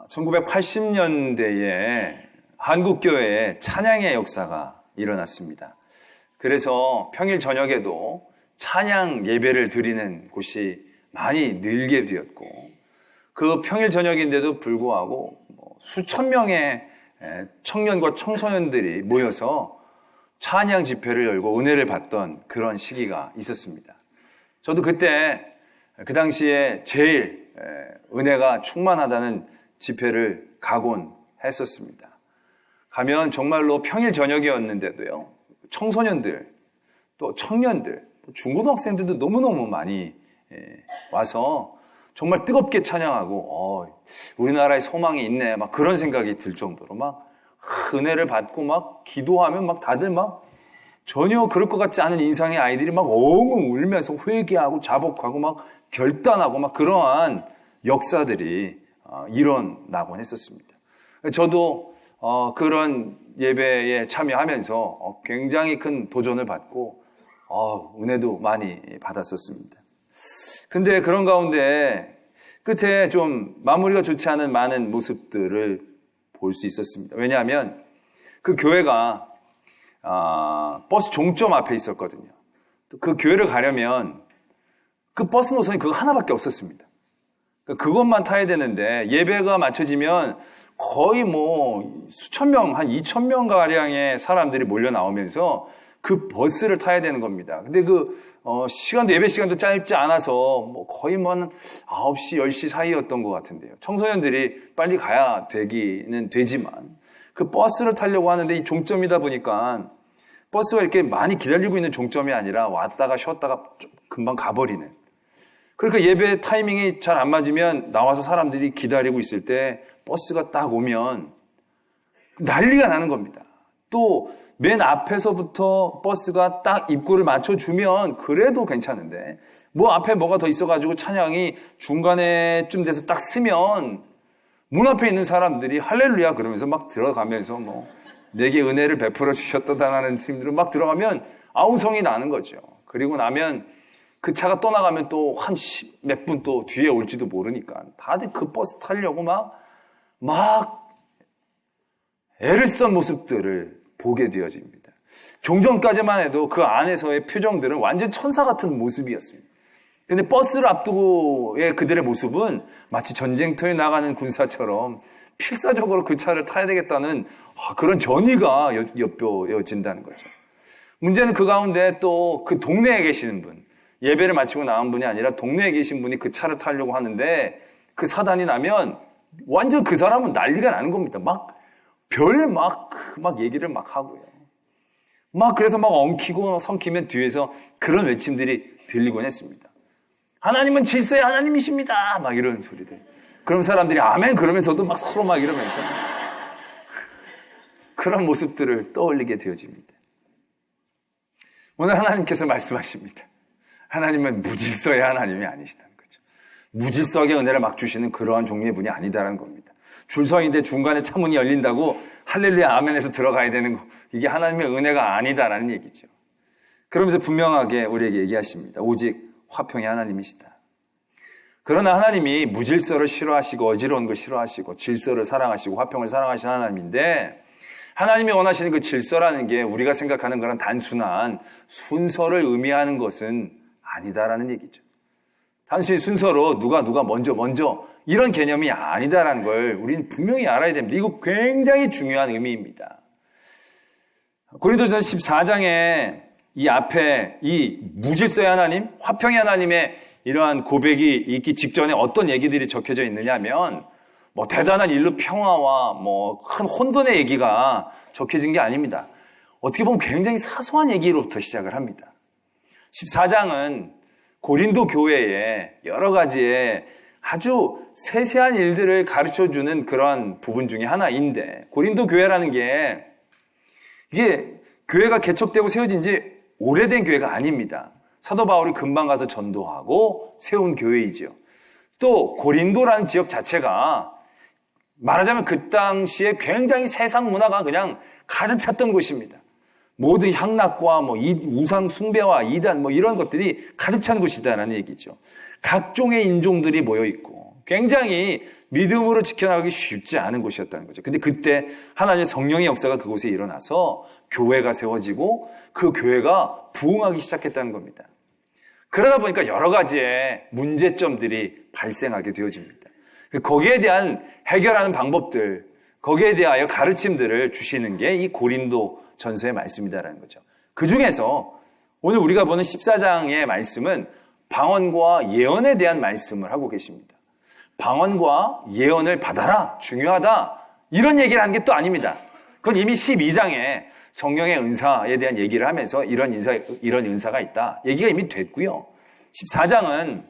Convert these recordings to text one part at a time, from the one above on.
1980년대에 한국교회에 찬양의 역사가 일어났습니다. 그래서 평일 저녁에도 찬양 예배를 드리는 곳이 많이 늘게 되었고, 그 평일 저녁인데도 불구하고 수천 명의 청년과 청소년들이 모여서 찬양 집회를 열고 은혜를 받던 그런 시기가 있었습니다. 저도 그때 그 당시에 제일 은혜가 충만하다는 집회를 가곤 했었습니다. 가면 정말로 평일 저녁이었는데도요, 청소년들, 또 청년들, 중고등학생들도 너무너무 많이 와서 정말 뜨겁게 찬양하고, 우리나라에 소망이 있네, 막 그런 생각이 들 정도로 막 은혜를 받고 막 기도하면 막 다들 막 전혀 그럴 것 같지 않은 인상의 아이들이 막 엉엉 울면서 회개하고 자복하고 막 결단하고 막 그러한 역사들이 일어나곤 했었습니다. 저도 그런 예배에 참여하면서 굉장히 큰 도전을 받고 은혜도 많이 받았었습니다. 근데 그런 가운데 끝에 좀 마무리가 좋지 않은 많은 모습들을 볼 수 있었습니다. 왜냐하면 그 교회가 버스 종점 앞에 있었거든요. 그 교회를 가려면 그 버스 노선이 그거 하나밖에 없었습니다. 그것만 타야 되는데 예배가 맞춰지면 거의 수천 명, 한 2천 명 가량의 사람들이 몰려 나오면서 그 버스를 타야 되는 겁니다. 근데 시간도 예배 시간도 짧지 않아서 거의 한 9시, 10시 사이였던 것 같은데요. 청소년들이 빨리 가야 되기는 되지만 그 버스를 타려고 하는데 이 종점이다 보니까 버스가 이렇게 많이 기다리고 있는 종점이 아니라 왔다가 쉬었다가 좀 금방 가버리는. 그러니까 예배 타이밍이 잘 안 맞으면 나와서 사람들이 기다리고 있을 때 버스가 딱 오면 난리가 나는 겁니다. 또 맨 앞에서부터 버스가 딱 입구를 맞춰주면 그래도 괜찮은데 앞에 뭐가 더 있어가지고 찬양이 중간에쯤 돼서 딱 쓰면 문 앞에 있는 사람들이 할렐루야 그러면서 막 들어가면서 내게 은혜를 베풀어 주셨다라는 스님들은 막 들어가면 아우성이 나는 거죠. 그리고 나면 그 차가 떠나가면 또 한 몇 분 또 뒤에 올지도 모르니까 다들 그 버스 타려고 막 애를 쓰던 모습들을 보게 되어집니다. 종전까지만 해도 그 안에서의 표정들은 완전 천사 같은 모습이었습니다. 근데 버스를 앞두고의 그들의 모습은 마치 전쟁터에 나가는 군사처럼 필사적으로 그 차를 타야 되겠다는 그런 전의가 엿보여진다는 거죠. 문제는 그 가운데 또 그 동네에 계시는 분, 예배를 마치고 나온 분이 아니라 동네에 계신 분이 그 차를 타려고 하는데 그 사단이 나면 완전 그 사람은 난리가 나는 겁니다. 막 얘기를 막 하고요. 그래서 막 엉키고 성키면 뒤에서 그런 외침들이 들리곤 했습니다. 하나님은 질서의 하나님이십니다. 막 이런 소리들. 그럼 사람들이 아멘 그러면서도 막 서로 막 이러면서 그런 모습들을 떠올리게 되어집니다. 오늘 하나님께서 말씀하십니다. 하나님은 무질서의 하나님이 아니시다는 거죠. 무질서하게 은혜를 막 주시는 그러한 종류의 분이 아니다라는 겁니다. 줄 서 있는데 중간에 차문이 열린다고 할렐루야 아멘에서 들어가야 되는 거, 이게 하나님의 은혜가 아니다라는 얘기죠. 그러면서 분명하게 우리에게 얘기하십니다. 오직 화평의 하나님이시다. 그러나 하나님이 무질서를 싫어하시고 어지러운 걸 싫어하시고 질서를 사랑하시고 화평을 사랑하시는 하나님인데, 하나님이 원하시는 그 질서라는 게 우리가 생각하는 그런 단순한 순서를 의미하는 것은 아니다라는 얘기죠. 단순히 순서로 누가 먼저 이런 개념이 아니다라는 걸 우리는 분명히 알아야 됩니다. 이거 굉장히 중요한 의미입니다. 고린도전서 14장에 이 앞에 이 무질서의 하나님, 화평의 하나님의 이러한 고백이 있기 직전에 어떤 얘기들이 적혀져 있느냐면 대단한 인류 평화와 큰 혼돈의 얘기가 적혀진 게 아닙니다. 어떻게 보면 굉장히 사소한 얘기로부터 시작을 합니다. 14장은 고린도 교회의 여러 가지의 아주 세세한 일들을 가르쳐주는 그런 부분 중에 하나인데, 고린도 교회라는 게 이게 교회가 개척되고 세워진 지 오래된 교회가 아닙니다. 사도 바울이 금방 가서 전도하고 세운 교회이죠. 또 고린도라는 지역 자체가 말하자면 그 당시에 굉장히 세상 문화가 그냥 가득 찼던 곳입니다. 모든 향락과 우상 숭배와 이단 이런 것들이 가득 찬 곳이다라는 얘기죠. 각종의 인종들이 모여 있고 굉장히 믿음으로 지켜나가기 쉽지 않은 곳이었다는 거죠. 근데 그때 하나님의 성령의 역사가 그곳에 일어나서 교회가 세워지고 그 교회가 부흥하기 시작했다는 겁니다. 그러다 보니까 여러 가지의 문제점들이 발생하게 되어집니다. 거기에 대한 해결하는 방법들, 거기에 대하여 가르침들을 주시는 게 이 고린도 전서의 말씀이다라는 거죠. 그 중에서 오늘 우리가 보는 14장의 말씀은 방언과 예언에 대한 말씀을 하고 계십니다. 방언과 예언을 받아라, 중요하다, 이런 얘기를 하는 게 또 아닙니다. 그건 이미 12장에 성령의 은사에 대한 얘기를 하면서 이런 은사가 있다, 얘기가 이미 됐고요. 14장은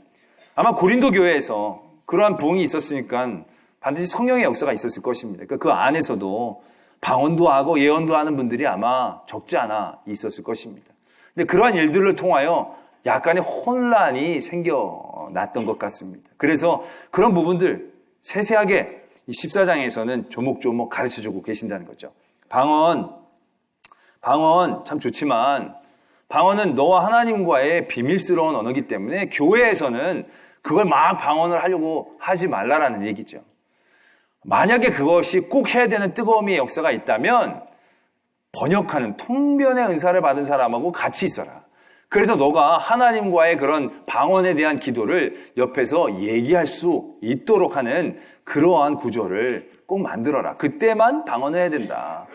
아마 고린도 교회에서 그러한 부흥이 있었으니까 반드시 성령의 역사가 있었을 것입니다. 그러니까 그 안에서도 방언도 하고 예언도 하는 분들이 아마 적지 않아 있었을 것입니다. 근데 그러한 일들을 통하여 약간의 혼란이 생겨났던 것 같습니다. 그래서 그런 부분들 세세하게 이 14장에서는 조목조목 가르쳐주고 계신다는 거죠. 방언 참 좋지만 방언은 너와 하나님과의 비밀스러운 언어이기 때문에 교회에서는 그걸 막 방언을 하려고 하지 말라라는 얘기죠. 만약에 그것이 꼭 해야 되는 뜨거움의 역사가 있다면 번역하는 통변의 은사를 받은 사람하고 같이 있어라. 그래서 너가 하나님과의 그런 방언에 대한 기도를 옆에서 얘기할 수 있도록 하는 그러한 구조를 꼭 만들어라. 그때만 방언을 해야 된다.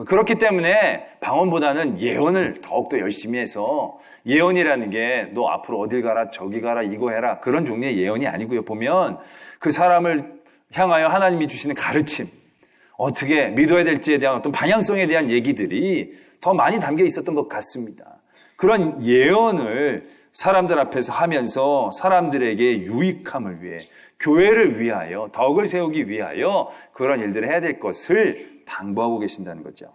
그렇기 때문에 방언보다는 예언을 더욱더 열심히 해서, 예언이라는 게 너 앞으로 어딜 가라 저기 가라 이거 해라 그런 종류의 예언이 아니고요. 보면 그 사람을 향하여 하나님이 주시는 가르침, 어떻게 믿어야 될지에 대한 어떤 방향성에 대한 얘기들이 더 많이 담겨 있었던 것 같습니다. 그런 예언을 사람들 앞에서 하면서 사람들에게 유익함을 위해, 교회를 위하여, 덕을 세우기 위하여 그런 일들을 해야 될 것을 당부하고 계신다는 거죠.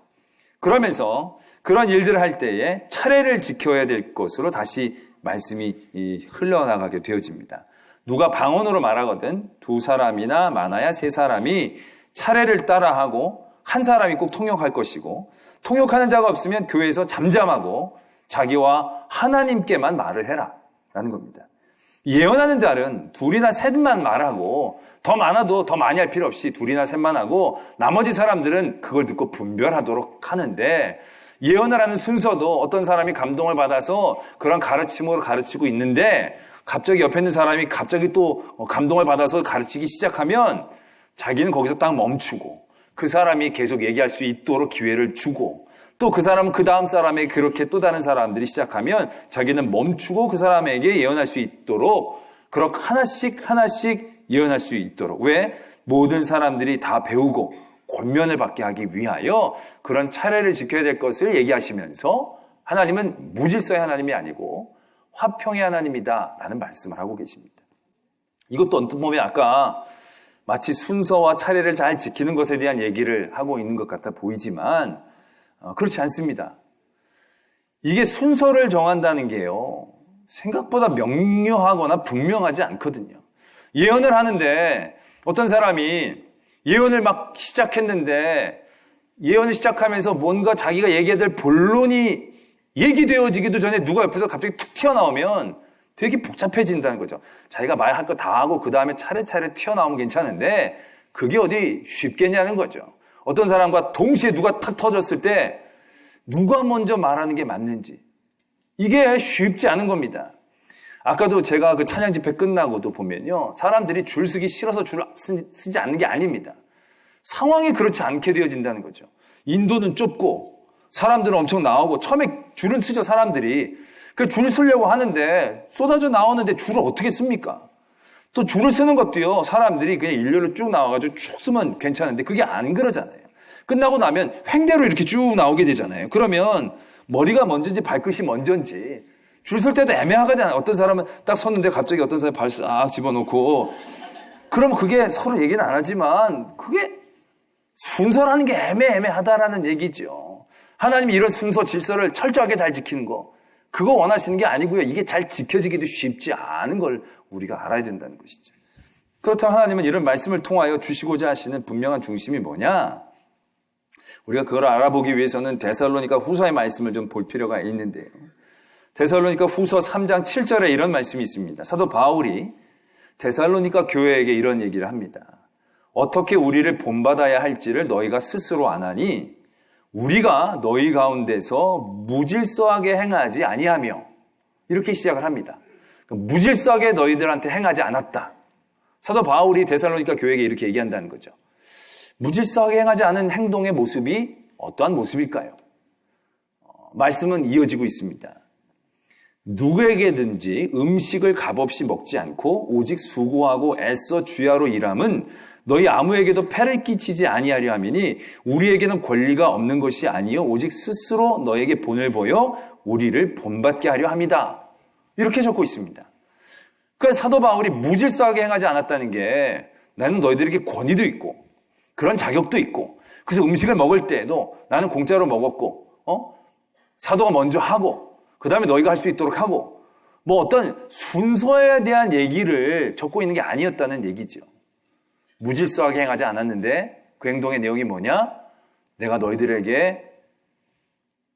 그러면서 그런 일들을 할 때에 차례를 지켜야 될 것으로 다시 말씀이 흘러나가게 되어집니다. 누가 방언으로 말하거든 두 사람이나 많아야 세 사람이 차례를 따라하고 한 사람이 꼭 통역할 것이고, 통역하는 자가 없으면 교회에서 잠잠하고 자기와 하나님께만 말을 해라 라는 겁니다. 예언하는 자는 둘이나 셋만 말하고, 더 많아도 더 많이 할 필요 없이 둘이나 셋만 하고 나머지 사람들은 그걸 듣고 분별하도록 하는데, 예언을 하는 순서도 어떤 사람이 감동을 받아서 그런 가르침으로 가르치고 있는데 갑자기 옆에 있는 사람이 갑자기 또 감동을 받아서 가르치기 시작하면 자기는 거기서 딱 멈추고 그 사람이 계속 얘기할 수 있도록 기회를 주고, 또 그 사람은 그 다음 사람에게 그렇게 또 다른 사람들이 시작하면 자기는 멈추고 그 사람에게 예언할 수 있도록, 그렇게 하나씩 예언할 수 있도록. 왜? 모든 사람들이 다 배우고 권면을 받게 하기 위하여 그런 차례를 지켜야 될 것을 얘기하시면서, 하나님은 무질서의 하나님이 아니고 화평의 하나님이다 라는 말씀을 하고 계십니다. 이것도 어떤 보면 아까 마치 순서와 차례를 잘 지키는 것에 대한 얘기를 하고 있는 것 같아 보이지만 그렇지 않습니다. 이게 순서를 정한다는 게요, 생각보다 명료하거나 분명하지 않거든요. 예언을 하는데 어떤 사람이 예언을 막 시작했는데 예언을 시작하면서 뭔가 자기가 얘기해야 될 본론이 얘기되어지기도 전에 누가 옆에서 갑자기 툭 튀어나오면 되게 복잡해진다는 거죠. 자기가 말할 거 다 하고 그 다음에 차례차례 튀어나오면 괜찮은데 그게 어디 쉽겠냐는 거죠. 어떤 사람과 동시에 누가 탁 터졌을 때 누가 먼저 말하는 게 맞는지, 이게 쉽지 않은 겁니다. 아까도 제가 그 찬양 집회 끝나고도 보면요, 사람들이 줄 서기 싫어서 줄을 쓰지 않는 게 아닙니다. 상황이 그렇지 않게 되어진다는 거죠. 인도는 좁고 사람들은 엄청 나오고, 처음에 줄은 쓰죠, 사람들이. 그 줄 쓰려고 하는데 쏟아져 나오는데 줄을 어떻게 씁니까? 또 줄을 쓰는 것도요, 사람들이 그냥 일렬로 쭉 나와가지고 쭉 쓰면 괜찮은데 그게 안 그러잖아요. 끝나고 나면 횡대로 이렇게 쭉 나오게 되잖아요. 그러면 머리가 먼저인지 발끝이 먼저인지 줄 쓸 때도 애매하잖아요. 어떤 사람은 딱 섰는데 갑자기 어떤 사람이 발 싹 집어넣고, 그러면 그게 서로 얘기는 안 하지만 그게 순서라는 게 애매하다라는 얘기죠. 하나님이 이런 순서 질서를 철저하게 잘 지키는 거, 그거 원하시는 게 아니고요, 이게 잘 지켜지기도 쉽지 않은 걸 우리가 알아야 된다는 것이죠. 그렇다면 하나님은 이런 말씀을 통하여 주시고자 하시는 분명한 중심이 뭐냐? 우리가 그걸 알아보기 위해서는 데살로니가 후서의 말씀을 좀 볼 필요가 있는데요. 데살로니가 후서 3장 7절에 이런 말씀이 있습니다. 사도 바울이 데살로니가 교회에게 이런 얘기를 합니다. 어떻게 우리를 본받아야 할지를 너희가 스스로 아나니 우리가 너희 가운데서 무질서하게 행하지 아니하며, 이렇게 시작을 합니다. 무질서하게 너희들한테 행하지 않았다. 사도 바울이 데살로니가 교회에게 이렇게 얘기한다는 거죠. 무질서하게 행하지 않은 행동의 모습이 어떠한 모습일까요? 말씀은 이어지고 있습니다. 누구에게든지 음식을 값없이 먹지 않고 오직 수고하고 애써 주야로 일함은 너희 아무에게도 폐를 끼치지 아니하려 함이니 우리에게는 권리가 없는 것이 아니요 오직 스스로 너에게 본을 보여 우리를 본받게 하려 함이다. 이렇게 적고 있습니다. 그래서 사도 바울이 무질서하게 행하지 않았다는 게, 나는 너희들에게 권위도 있고 그런 자격도 있고, 그래서 음식을 먹을 때에도 나는 공짜로 먹었고, 사도가 먼저 하고 그 다음에 너희가 할 수 있도록 하고, 뭐 어떤 순서에 대한 얘기를 적고 있는 게 아니었다는 얘기죠. 무질서하게 행하지 않았는데 그 행동의 내용이 뭐냐? 내가 너희들에게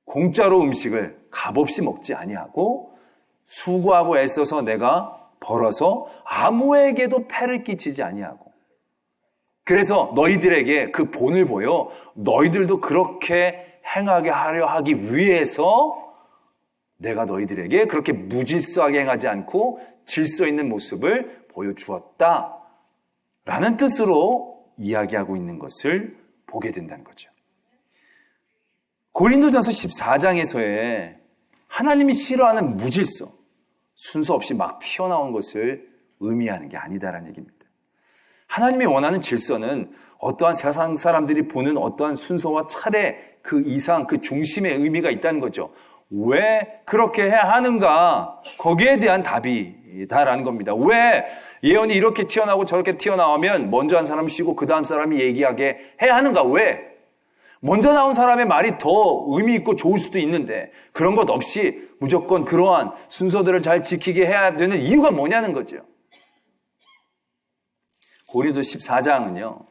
공짜로 음식을 값없이 먹지 아니하고 수고하고 애써서 내가 벌어서 아무에게도 폐를 끼치지 아니하고, 그래서 너희들에게 그 본을 보여 너희들도 그렇게 행하게 하려 하기 위해서 내가 너희들에게 그렇게 무질서하게 행하지 않고 질서 있는 모습을 보여주었다 라는 뜻으로 이야기하고 있는 것을 보게 된다는 거죠. 고린도전서 14장에서의 하나님이 싫어하는 무질서, 순서 없이 막 튀어나온 것을 의미하는 게 아니다라는 얘기입니다. 하나님이 원하는 질서는 어떠한 세상 사람들이 보는 어떠한 순서와 차례 그 이상, 그 중심의 의미가 있다는 거죠. 왜 그렇게 해야 하는가? 거기에 대한 답이다라는 겁니다. 왜 예언이 이렇게 튀어나오고 저렇게 튀어나오면 먼저 한 사람 쉬고 그 다음 사람이 얘기하게 해야 하는가? 왜? 먼저 나온 사람의 말이 더 의미 있고 좋을 수도 있는데 그런 것 없이 무조건 그러한 순서들을 잘 지키게 해야 되는 이유가 뭐냐는 거죠. 고린도 14장은요,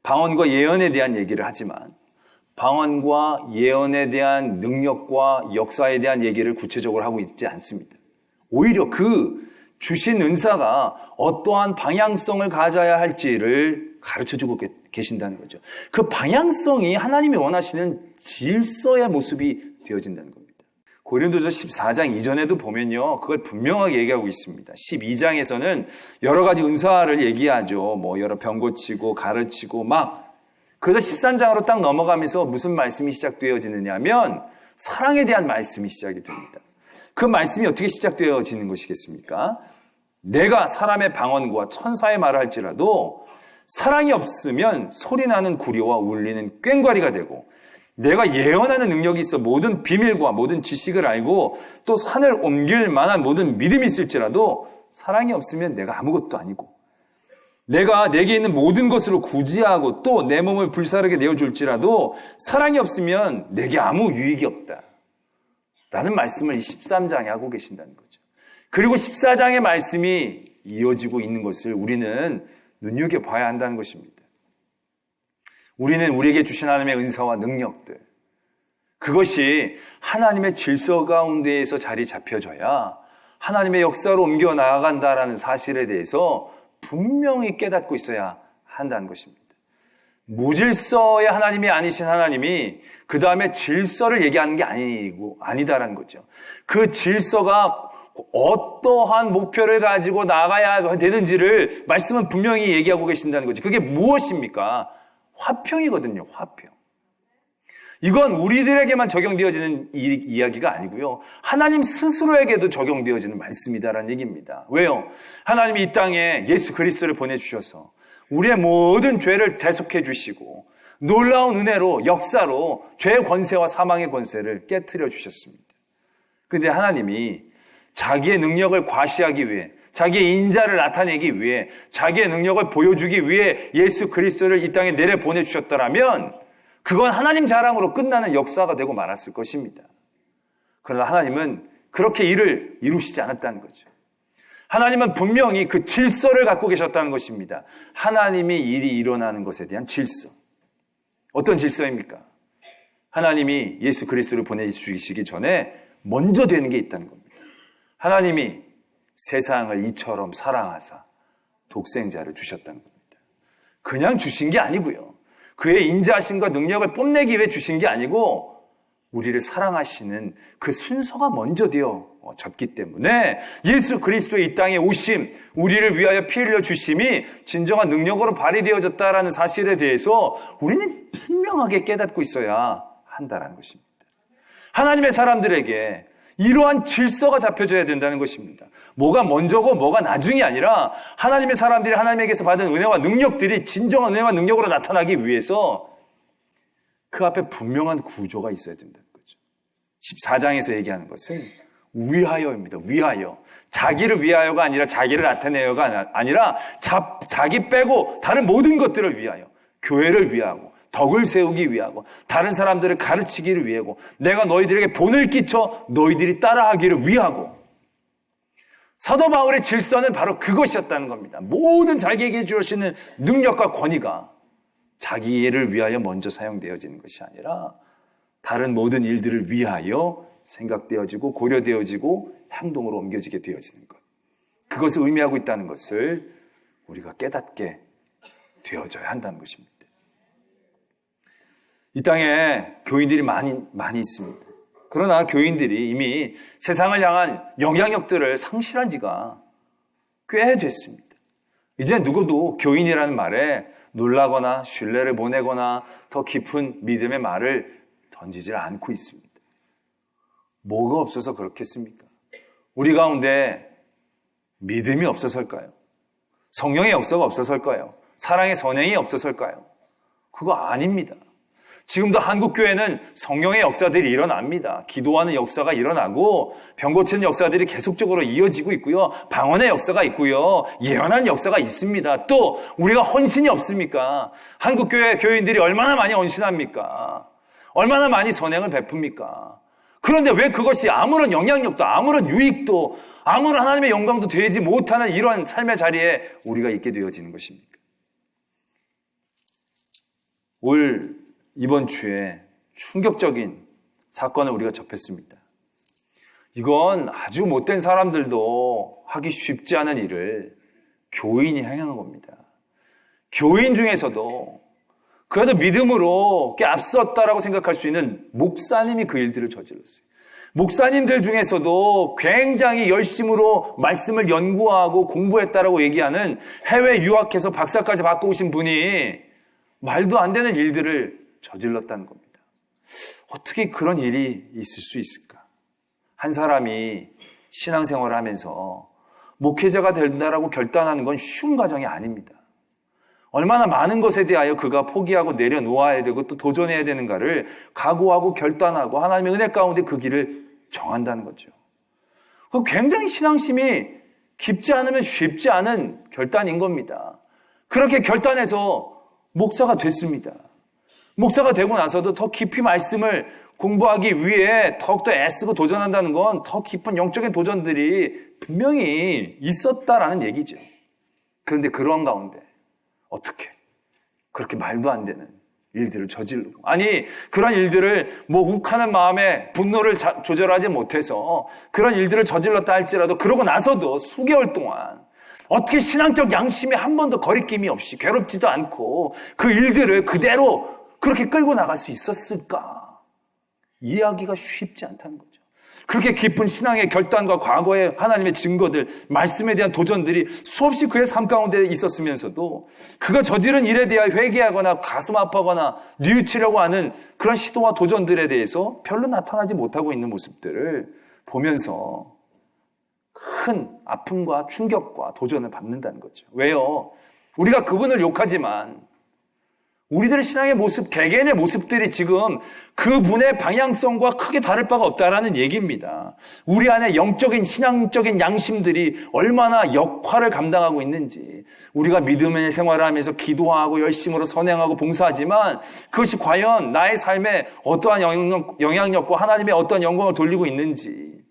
방언과 예언에 대한 얘기를 하지만 방언과 예언에 대한 능력과 역사에 대한 얘기를 구체적으로 하고 있지 않습니다. 오히려 그 주신 은사가 어떠한 방향성을 가져야 할지를 가르쳐주고 계신다는 거죠. 그 방향성이 하나님이 원하시는 질서의 모습이 되어진다는 겁니다. 고린도서 14장 이전에도 보면요, 그걸 분명하게 얘기하고 있습니다. 12장에서는 여러 가지 은사를 얘기하죠. 뭐 여러 병 고치고 가르치고 막. 그래서 13장으로 딱 넘어가면서 무슨 말씀이 시작되어지느냐면 사랑에 대한 말씀이 시작이 됩니다. 그 말씀이 어떻게 시작되어지는 것이겠습니까? 내가 사람의 방언과 천사의 말을 할지라도 사랑이 없으면 소리나는 구리와 울리는 꽹과리가 되고, 내가 예언하는 능력이 있어 모든 비밀과 모든 지식을 알고 또 산을 옮길 만한 모든 믿음이 있을지라도 사랑이 없으면 내가 아무것도 아니고, 내가 내게 있는 모든 것으로 구제하고 또 내 몸을 불사르게 내어줄지라도 사랑이 없으면 내게 아무 유익이 없다 라는 말씀을 13장에 하고 계신다는 거죠. 그리고 14장의 말씀이 이어지고 있는 것을 우리는 눈여겨봐야 한다는 것입니다. 우리는 우리에게 주신 하나님의 은사와 능력들, 그것이 하나님의 질서 가운데에서 자리 잡혀져야 하나님의 역사로 옮겨 나아간다라는 사실에 대해서 분명히 깨닫고 있어야 한다는 것입니다. 무질서의 하나님이 아니신 하나님이 그 다음에 질서를 얘기하는 게 아니다라는 거죠. 그 질서가 어떠한 목표를 가지고 나가야 되는지를 말씀은 분명히 얘기하고 계신다는 거죠. 그게 무엇입니까? 화평이거든요. 화평. 이건 우리들에게만 적용되어지는 이야기가 아니고요, 하나님 스스로에게도 적용되어지는 말씀이다라는 얘기입니다. 왜요? 하나님이 이 땅에 예수 그리스도를 보내주셔서 우리의 모든 죄를 대속해 주시고 놀라운 은혜로, 역사로 죄의 권세와 사망의 권세를 깨트려 주셨습니다. 그런데 하나님이 자기의 능력을 과시하기 위해, 자기의 인자를 나타내기 위해, 자기의 능력을 보여주기 위해 예수 그리스도를 이 땅에 내려보내주셨더라면 그건 하나님 자랑으로 끝나는 역사가 되고 말았을 것입니다. 그러나 하나님은 그렇게 일을 이루시지 않았다는 거죠. 하나님은 분명히 그 질서를 갖고 계셨다는 것입니다. 하나님이 일이 일어나는 것에 대한 질서. 어떤 질서입니까? 하나님이 예수 그리스도를 보내주시기 전에 먼저 되는 게 있다는 겁니다. 하나님이 세상을 이처럼 사랑하사 독생자를 주셨다는 겁니다. 그냥 주신 게 아니고요. 그의 인자하심과 능력을 뽐내기 위해 주신 게 아니고 우리를 사랑하시는 그 순서가 먼저 되어졌기 때문에 예수 그리스도의 이 땅에 오심, 우리를 위하여 피 흘려 주심이 진정한 능력으로 발휘되어졌다라는 사실에 대해서 우리는 분명하게 깨닫고 있어야 한다는 것입니다. 하나님의 사람들에게 이러한 질서가 잡혀져야 된다는 것입니다. 뭐가 먼저고 뭐가 나중이 아니라 하나님의 사람들이 하나님에게서 받은 은혜와 능력들이 진정한 은혜와 능력으로 나타나기 위해서 그 앞에 분명한 구조가 있어야 된다는 거죠. 14장에서 얘기하는 것은 위하여입니다. 위하여. 자기를 위하여가 아니라 자기를 나타내어가 아니라 자기 빼고 다른 모든 것들을 위하여. 교회를 위하고 덕을 세우기 위하고 다른 사람들을 가르치기를 위하고 내가 너희들에게 본을 끼쳐 너희들이 따라하기를 위하고. 사도 바울의 질서는 바로 그것이었다는 겁니다. 모든 자기에게 주시는 능력과 권위가 자기를 위하여 먼저 사용되어지는 것이 아니라 다른 모든 일들을 위하여 생각되어지고 고려되어지고 행동으로 옮겨지게 되어지는 것. 그것을 의미하고 있다는 것을 우리가 깨닫게 되어져야 한다는 것입니다. 이 땅에 교인들이 많이 있습니다. 그러나 교인들이 이미 세상을 향한 영향력들을 상실한 지가 꽤 됐습니다. 이제 누구도 교인이라는 말에 놀라거나 신뢰를 보내거나 더 깊은 믿음의 말을 던지질 않고 있습니다. 뭐가 없어서 그렇겠습니까? 우리 가운데 믿음이 없어서일까요? 성령의 역사가 없어서일까요? 사랑의 선행이 없어서일까요? 그거 아닙니다. 지금도 한국교회는 성령의 역사들이 일어납니다. 기도하는 역사가 일어나고 병 고치는 역사들이 계속적으로 이어지고 있고요. 방언의 역사가 있고요. 예언하는 역사가 있습니다. 또 우리가 헌신이 없습니까? 한국교회 교인들이 얼마나 많이 헌신합니까? 얼마나 많이 선행을 베풉니까? 그런데 왜 그것이 아무런 영향력도 아무런 유익도 아무런 하나님의 영광도 되지 못하는 이런 삶의 자리에 우리가 있게 되어지는 것입니까? 이번 주에 충격적인 사건을 우리가 접했습니다. 이건 아주 못된 사람들도 하기 쉽지 않은 일을 교인이 행한 겁니다. 교인 중에서도 그래도 믿음으로 꽤 앞섰다라고 생각할 수 있는 목사님이 그 일들을 저질렀어요. 목사님들 중에서도 굉장히 열심으로 말씀을 연구하고 공부했다라고 얘기하는 해외 유학해서 박사까지 받고 오신 분이 말도 안 되는 일들을 저질렀다는 겁니다. 어떻게 그런 일이 있을 수 있을까? 한 사람이 신앙생활을 하면서 목회자가 된다라고 결단하는 건 쉬운 과정이 아닙니다. 얼마나 많은 것에 대하여 그가 포기하고 내려놓아야 되고 또 도전해야 되는가를 각오하고 결단하고 하나님의 은혜 가운데 그 길을 정한다는 거죠. 굉장히 신앙심이 깊지 않으면 쉽지 않은 결단인 겁니다. 그렇게 결단해서 목사가 됐습니다. 목사가 되고 나서도 더 깊이 말씀을 공부하기 위해 더욱더 애쓰고 도전한다는 건 더 깊은 영적인 도전들이 분명히 있었다라는 얘기죠. 그런데 그러한 가운데 어떻게 그렇게 말도 안 되는 일들을 저지르고 아니 그런 일들을 욱하는 마음에 분노를 조절하지 못해서 그런 일들을 저질렀다 할지라도 그러고 나서도 수개월 동안 어떻게 신앙적 양심에 한 번도 거리낌이 없이 괴롭지도 않고 그 일들을 그대로 그렇게 끌고 나갈 수 있었을까? 이해하기가 쉽지 않다는 거죠. 그렇게 깊은 신앙의 결단과 과거의 하나님의 증거들, 말씀에 대한 도전들이 수없이 그의 삶 가운데 있었으면서도 그가 저지른 일에 대하여 회개하거나 가슴 아파하거나 뉘우치려고 하는 그런 시도와 도전들에 대해서 별로 나타나지 못하고 있는 모습들을 보면서 큰 아픔과 충격과 도전을 받는다는 거죠. 왜요? 우리가 그분을 욕하지만 우리들의 신앙의 모습, 개개인의 모습들이 지금 그분의 방향성과 크게 다를 바가 없다라는 얘기입니다. 우리 안에 영적인, 신앙적인 양심들이 얼마나 역할을 감당하고 있는지 우리가 믿음의 생활을 하면서 기도하고 열심으로 선행하고 봉사하지만 그것이 과연 나의 삶에 어떠한 영향력과 하나님의 어떠한 영광을 돌리고 있는지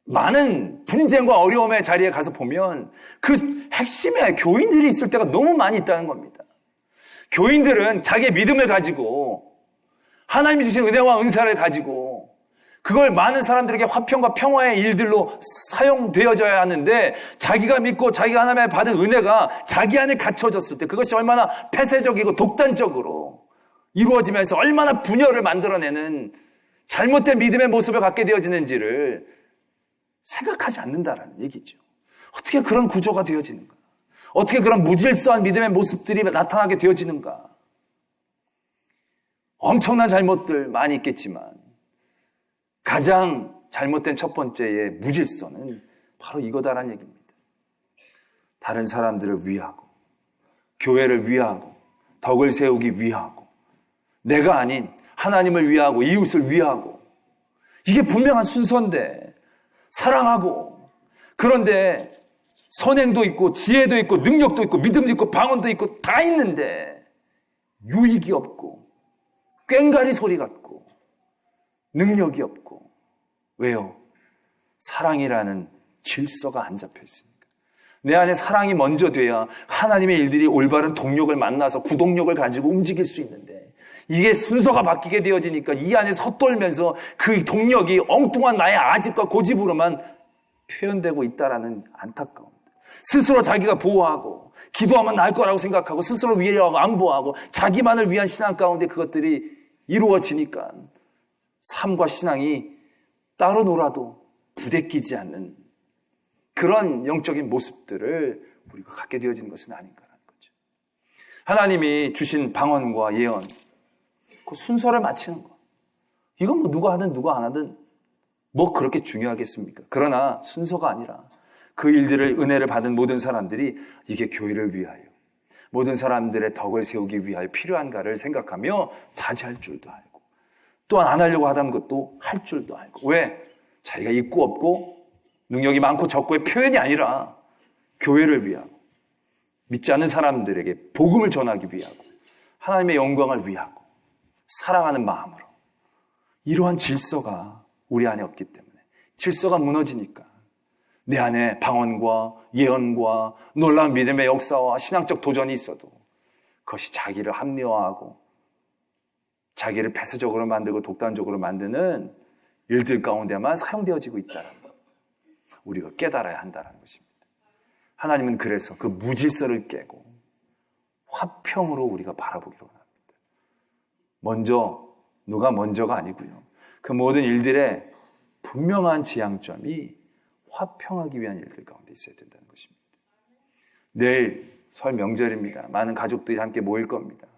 많은 분쟁과 어려움의 자리에 가서 보면 그 핵심에 교인들이 있을 때가 너무 많이 있다는 겁니다. 교인들은 자기의 믿음을 가지고 하나님이 주신 은혜와 은사를 가지고 그걸 많은 사람들에게 화평과 평화의 일들로 사용되어져야 하는데 자기가 믿고 자기가 하나님의 받은 은혜가 자기 안에 갇혀졌을 때 그것이 얼마나 폐쇄적이고 독단적으로 이루어지면서 얼마나 분열을 만들어내는 잘못된 믿음의 모습을 갖게 되어지는지를 생각하지 않는다라는 얘기죠. 어떻게 그런 구조가 되어지는가? 어떻게 그런 무질서한 믿음의 모습들이 나타나게 되어지는가? 엄청난 잘못들 많이 있겠지만 가장 잘못된 첫 번째의 무질서는 바로 이거다라는 얘기입니다. 다른 사람들을 위하고 교회를 위하고 덕을 세우기 위하고 내가 아닌 하나님을 위하고 이웃을 위하고 이게 분명한 순서인데 사랑하고 그런데 선행도 있고 지혜도 있고 능력도 있고 믿음도 있고 방언도 있고 다 있는데 유익이 없고 꽹가리 소리 같고 능력이 없고 왜요? 사랑이라는 질서가 안 잡혀 있으니까. 내 안에 사랑이 먼저 돼야 하나님의 일들이 올바른 동력을 만나서 구동력을 가지고 움직일 수 있는데 이게 순서가 바뀌게 되어지니까 이 안에 섰돌면서 그 동력이 엉뚱한 나의 아집과 고집으로만 표현되고 있다라는 안타까움. 스스로 자기가 보호하고 기도하면 나을 거라고 생각하고 스스로 위로하고 안보하고 자기만을 위한 신앙 가운데 그것들이 이루어지니까 삶과 신앙이 따로 놀아도 부대끼지 않는 그런 영적인 모습들을 우리가 갖게 되어지는 것은 아닌가라는 거죠. 하나님이 주신 방언과 예언, 그 순서를 맞추는 거. 이건 뭐 누가 하든 누가 안 하든 뭐 그렇게 중요하겠습니까? 그러나 순서가 아니라 그 일들을 은혜를 받은 모든 사람들이 이게 교회를 위하여 모든 사람들의 덕을 세우기 위하여 필요한가를 생각하며 자제할 줄도 알고 또한 안 하려고 하던 것도 할 줄도 알고 왜? 자기가 있고 없고 능력이 많고 적고의 표현이 아니라 교회를 위하고 믿지 않는 사람들에게 복음을 전하기 위하고 하나님의 영광을 위하고 사랑하는 마음으로 이러한 질서가 우리 안에 없기 때문에 질서가 무너지니까 내 안에 방언과 예언과 놀라운 믿음의 역사와 신앙적 도전이 있어도 그것이 자기를 합리화하고 자기를 폐쇄적으로 만들고 독단적으로 만드는 일들 가운데만 사용되어지고 있다는 것. 우리가 깨달아야 한다는 것입니다. 하나님은 그래서 그 무질서를 깨고 화평으로 우리가 바라보기로 합니다. 누가 먼저가 아니고요. 그 모든 일들의 분명한 지향점이 화평하기 위한 일들 가운데 있어야 된다는 것입니다. 내일 설 명절입니다. 많은 가족들이 함께 모일 겁니다.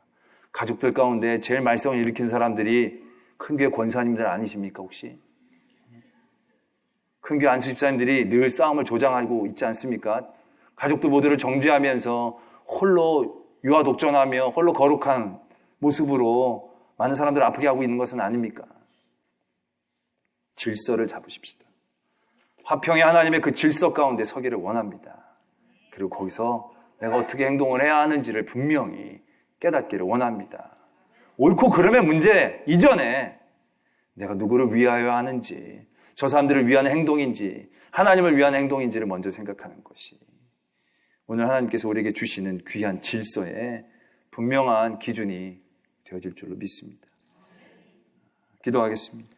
가족들 가운데 제일 말썽을 일으킨 사람들이 큰교회 권사님들 아니십니까 혹시? 큰교회 안수집사님들이 늘 싸움을 조장하고 있지 않습니까? 가족들 모두를 정죄하면서 홀로 유아 독전하며 홀로 거룩한 모습으로 많은 사람들을 아프게 하고 있는 것은 아닙니까? 질서를 잡으십시다. 화평의 하나님의 그 질서 가운데 서기를 원합니다. 그리고 거기서 내가 어떻게 행동을 해야 하는지를 분명히 깨닫기를 원합니다. 옳고 그름의 문제 이전에 내가 누구를 위하여 하는지 저 사람들을 위한 행동인지 하나님을 위한 행동인지를 먼저 생각하는 것이 오늘 하나님께서 우리에게 주시는 귀한 질서의 분명한 기준이 되어질 줄로 믿습니다. 기도하겠습니다.